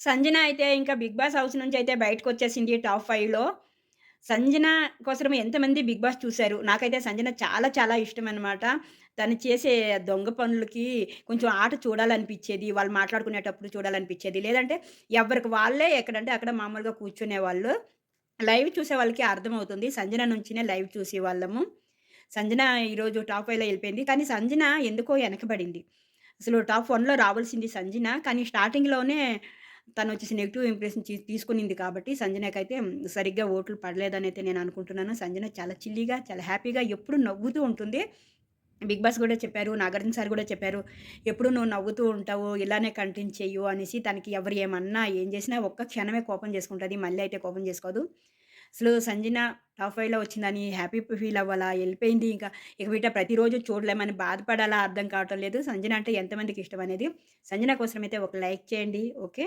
సంజన అయితే ఇంకా 'big boss' house నుంచయితే బయటకొచ్చేసింది టాప్ 5లో. సంజన కోసరం ఎంతమంది 'బిగ్ బాస్' చూసారు. నాకైతే సంజన చాలా చాలా ఇష్టమనమాట. తను చేసే దొంగ పనులకి కొంచెం ఆట చూడాలనిపిచ్చేది. వాళ్ళు మాట్లాడుకునేటప్పుడు చూడాలనిపిచ్చేది. లేదంటే ఎవరికి వాళ్ళే ఎక్కడంటే అక్కడ మామూలుగా కూర్చునేవాళ్ళు. లైవ్ చూసే వాళ్ళకి అర్థమవుతుంది. సంజన నుంచినే లైవ్ చూసేవాళ్ళము. సంజన ఈరోజు టాప్ 5లో ఎళ్ళిపోయింది. కానీ సంజన ఎందుకో ఎనకబడింది. అసలు టాప్ 1లో రావాల్సింది సంజన. కానీ స్టార్టింగ్‌లోనే తనొచ్చేసి నెగెటివ్ ఇంప్రెషన్ తీసుకునింది కాబట్టి సంజనకైతే సరిగ్గా ఓట్లు పడలేదనైతే నేను అనుకుంటున్నాను. సంజన చాలా చిల్లీగా, చాలా హ్యాపీగా ఎప్పుడు నవ్వుతూ ఉంటుంది. బిగ్ బాస్ గూడా చెప్పారు. నాగార్జున సార్ గూడా చెప్పారు. "ఎప్పుడు నువ్వు నవ్వుతూ ఉంటావు. ఇలానే కంటిన్యూ చెయ్యు" అనేసి. తనకి ఎవరు ఏమన్నా, ఏం చేసినా ఒక్క క్షణమే కోపం చేసుకుంటది. మళ్ళీ అయితే కోపం చేసుకోదు. అసలు సంజన టాప్ 5లో వచ్చిందని హ్యాపీ ఫీల్ అవ్వాలా? ఎళ్ళిపోయింది ఇంకా. ఇక మీదట ప్రతిరోజు చూడలేమని బాధపడాలా? అర్థం కావటం లేదు. సంజన అంటే ఎంతమందికి ఇష్టమనేది. సంజన కోసమైతే ఒక లైక్ చేయండి. ఓకే.